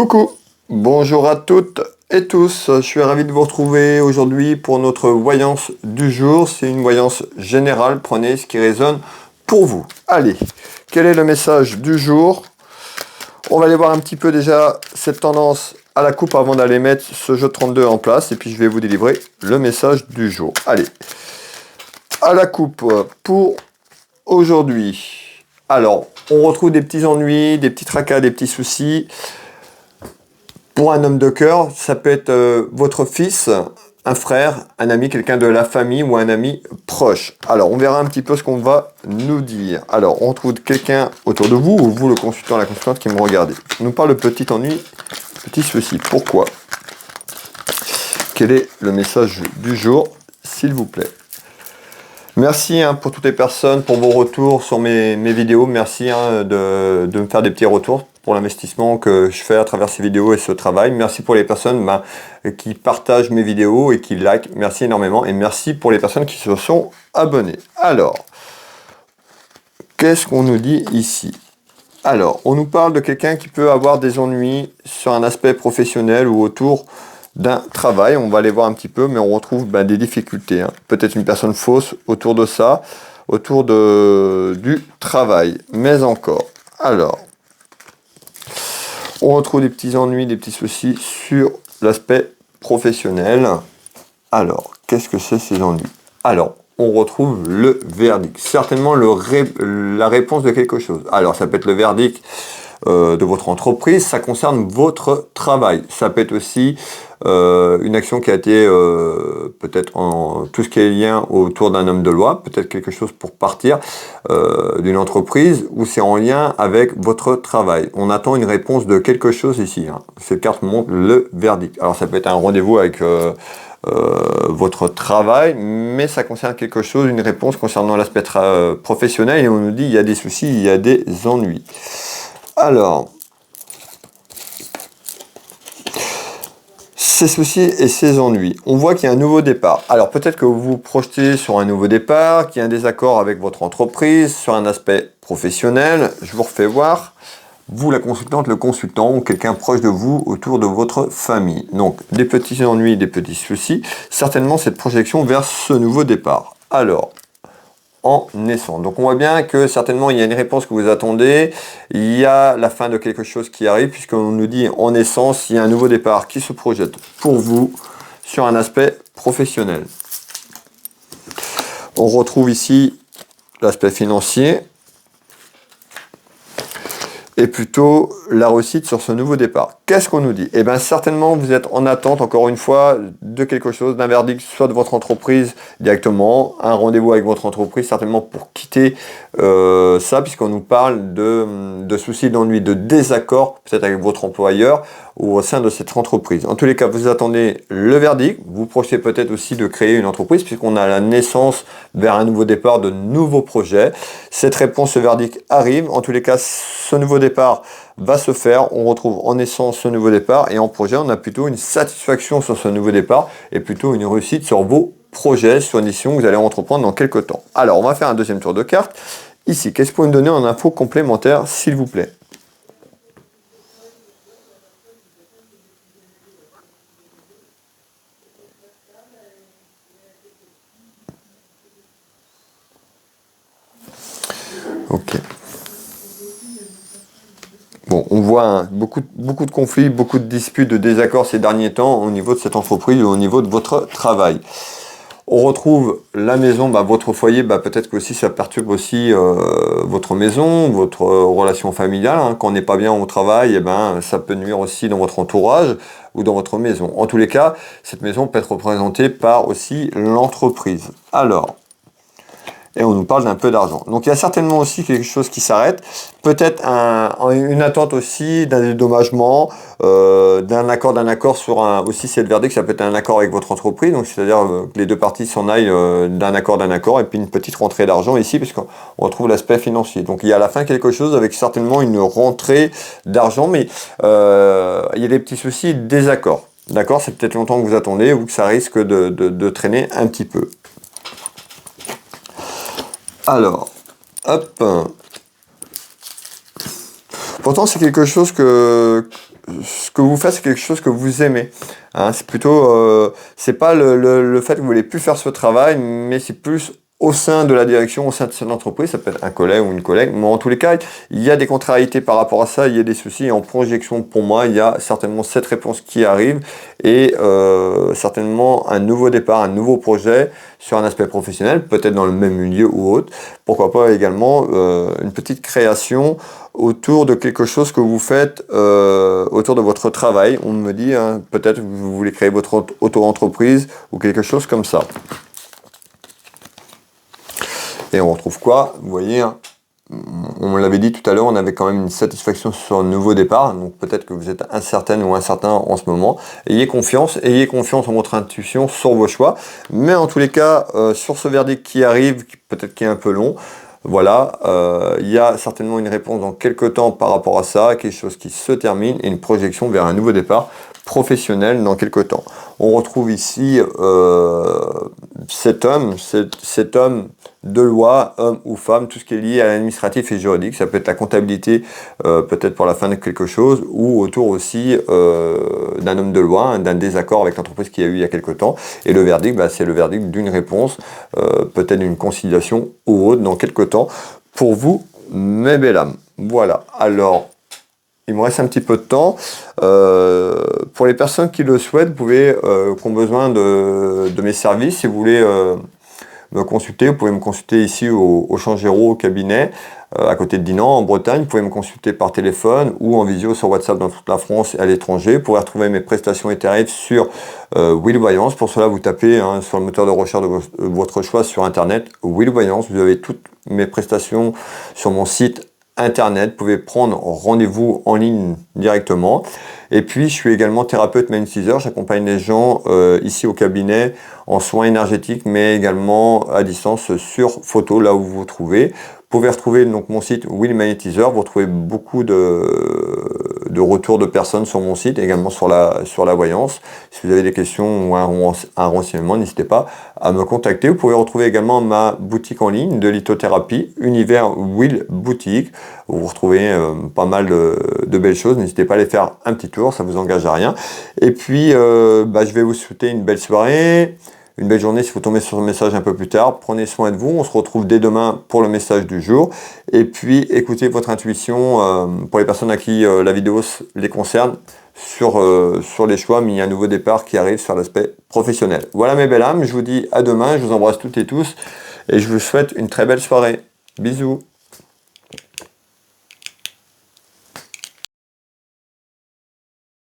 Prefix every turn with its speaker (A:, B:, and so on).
A: Coucou, bonjour à toutes et tous, je suis ravi de vous retrouver aujourd'hui pour notre voyance du jour. C'est une voyance générale, prenez ce qui résonne pour vous. Allez, quel est le message du jour? On va aller voir un petit peu déjà cette tendance à la coupe avant d'aller mettre ce jeu 32 en place et puis je vais vous délivrer le message du jour. Allez, à la coupe pour aujourd'hui. Alors, on retrouve des petits ennuis, des petits tracas, des petits soucis. Pour un homme de cœur, ça peut être votre fils, un frère, un ami, quelqu'un de la famille ou un ami proche. Alors, on verra un petit peu ce qu'on va nous dire. Alors, on trouve quelqu'un autour de vous, ou vous, le consultant, la consultante qui me regardez. On nous parle de petit ennui, petit souci. Pourquoi? Quel est le message du jour, s'il vous plaît? Merci pour toutes les personnes, pour vos retours sur mes vidéos. Merci de me faire des petits retours pour l'investissement que je fais à travers ces vidéos et ce travail. Merci pour les personnes qui partagent mes vidéos et qui like. Merci énormément. Et merci pour les personnes qui se sont abonnées. Alors, qu'est-ce qu'on nous dit ici? Alors, on nous parle de quelqu'un qui peut avoir des ennuis sur un aspect professionnel ou autour d'un travail. On va aller voir un petit peu, mais on retrouve des difficultés. Peut-être une personne fausse autour de ça, autour du travail. Mais encore. Alors, on retrouve des petits ennuis, des petits soucis sur l'aspect professionnel. Alors, qu'est-ce que c'est ces ennuis? Alors, on retrouve le verdict. Certainement la réponse de quelque chose. Alors, ça peut être le verdict de votre entreprise, ça concerne votre travail. Ça peut être aussi une action qui a été peut-être en tout ce qui est lien autour d'un homme de loi, peut-être quelque chose pour partir d'une entreprise où c'est en lien avec votre travail. On attend une réponse de quelque chose ici. Cette carte montre le verdict. Alors ça peut être un rendez-vous avec votre travail, mais ça concerne quelque chose, une réponse concernant l'aspect professionnel et on nous dit il y a des soucis, il y a des ennuis. Alors, ces soucis et ces ennuis, on voit qu'il y a un nouveau départ. Alors peut-être que vous vous projetez sur un nouveau départ, qu'il y a un désaccord avec votre entreprise, sur un aspect professionnel. Je vous refais voir, vous la consultante, le consultant ou quelqu'un proche de vous autour de votre famille. Donc des petits ennuis, des petits soucis, certainement cette projection vers ce nouveau départ. Alors, en naissant. Donc on voit bien que certainement il y a une réponse que vous attendez, il y a la fin de quelque chose qui arrive, puisqu'on nous dit en naissance, il y a un nouveau départ qui se projette pour vous sur un aspect professionnel. On retrouve ici l'aspect financier et plutôt la réussite sur ce nouveau départ. Qu'est-ce qu'on nous dit? Eh bien certainement vous êtes en attente encore une fois de quelque chose, d'un verdict, soit de votre entreprise directement, un rendez-vous avec votre entreprise certainement pour quitter ça, puisqu'on nous parle de soucis, d'ennuis, de désaccords, peut-être avec votre employeur ou au sein de cette entreprise. En tous les cas, vous attendez le verdict, vous projetez peut-être aussi de créer une entreprise, puisqu'on a la naissance vers un nouveau départ, de nouveaux projets. Cette réponse, ce verdict arrive. En tous les cas, ce nouveau départ va se faire. On retrouve en naissance ce nouveau départ et en projet, on a plutôt une satisfaction sur ce nouveau départ et plutôt une réussite sur vos projets, sur une mission que vous allez entreprendre dans quelques temps. Alors, on va faire un deuxième tour de carte. Ici, qu'est-ce que vous pouvez me donner en info complémentaire, s'il vous plaît? Ok. Bon, on voit beaucoup de conflits, beaucoup de disputes, de désaccords ces derniers temps au niveau de cette entreprise ou au niveau de votre travail. On retrouve la maison, votre foyer, peut-être que aussi ça perturbe aussi votre maison, votre relation familiale. Quand on n'est pas bien au travail, ça peut nuire aussi dans votre entourage ou dans votre maison. En tous les cas, cette maison peut être représentée par aussi l'entreprise. Alors, et on nous parle d'un peu d'argent. Donc il y a certainement aussi quelque chose qui s'arrête, peut-être une attente aussi d'un dédommagement, d'un accord sur aussi si c'est le verdict, ça peut être un accord avec votre entreprise, donc c'est-à-dire que les deux parties s'en aillent d'un accord, et puis une petite rentrée d'argent ici, puisqu'on retrouve l'aspect financier. Donc il y a à la fin quelque chose avec certainement une rentrée d'argent, mais il y a des petits soucis, des accords. D'accord, c'est peut-être longtemps que vous attendez ou que ça risque de traîner un petit peu. Alors, hop. Pourtant, c'est quelque chose ce que vous faites, c'est quelque chose que vous aimez. Hein, c'est plutôt, c'est pas le fait que vous voulez plus faire ce travail, mais c'est plus au sein de la direction, au sein de cette entreprise, ça peut être un collègue ou une collègue, mais en tous les cas, il y a des contrariétés par rapport à ça, il y a des soucis, et en projection pour moi, il y a certainement cette réponse qui arrive, et certainement un nouveau départ, un nouveau projet sur un aspect professionnel, peut-être dans le même milieu ou autre, pourquoi pas également une petite création autour de quelque chose que vous faites autour de votre travail. On me dit, hein, peut-être que vous voulez créer votre auto-entreprise ou quelque chose comme ça. Et on retrouve quoi? Vous voyez, hein, on l'avait dit tout à l'heure, on avait quand même une satisfaction sur un nouveau départ. Donc peut-être que vous êtes incertaine ou incertain en ce moment. Ayez confiance en votre intuition sur vos choix. Mais en tous les cas, sur ce verdict qui arrive, peut-être qui est un peu long, voilà, il y a certainement une réponse dans quelques temps par rapport à ça, quelque chose qui se termine et une projection vers un nouveau départ professionnel dans quelques temps. On retrouve ici cet homme de loi, homme ou femme, tout ce qui est lié à l'administratif et juridique. Ça peut être la comptabilité, peut-être pour la fin de quelque chose, ou autour aussi d'un homme de loi, hein, d'un désaccord avec l'entreprise qu'il y a eu il y a quelque temps. Et le verdict, bah, c'est le verdict d'une réponse, peut-être d'une conciliation ou autre dans quelque temps. Pour vous, mes belles âmes. Voilà. Alors, il me reste un petit peu de temps. Pour les personnes qui le souhaitent, vous pouvez, qui ont besoin de mes services, si vous voulez me consulter, vous pouvez me consulter ici au Changero, au cabinet, à côté de Dinan, en Bretagne. Vous pouvez me consulter par téléphone ou en visio sur WhatsApp dans toute la France et à l'étranger. Vous pourrez retrouver mes prestations et tarifs sur Will Voyance. Pour cela, vous tapez sur le moteur de recherche de votre choix sur Internet, Will Voyance. Vous avez toutes mes prestations sur mon site Internet, vous pouvez prendre rendez-vous en ligne directement. Et puis, je suis également thérapeute magnétiseur. J'accompagne les gens ici au cabinet en soins énergétiques, mais également à distance sur photo, là où vous vous trouvez. Vous pouvez retrouver donc mon site Will Magnétiseur. Vous retrouvez beaucoup de retours de personnes sur mon site, également sur la voyance. Si vous avez des questions ou un renseignement, n'hésitez pas à me contacter. Vous pouvez retrouver également ma boutique en ligne de lithothérapie, Univers Will Boutique. Vous retrouvez pas mal de belles choses. N'hésitez pas à aller faire un petit tour, ça ne vous engage à rien. Et puis, je vais vous souhaiter une belle soirée. Une belle journée si vous tombez sur ce message un peu plus tard. Prenez soin de vous. On se retrouve dès demain pour le message du jour. Et puis, écoutez votre intuition pour les personnes à qui la vidéo les concerne sur les choix. Mais il y a un nouveau départ qui arrive sur l'aspect professionnel. Voilà mes belles âmes. Je vous dis à demain. Je vous embrasse toutes et tous. Et je vous souhaite une très belle soirée. Bisous.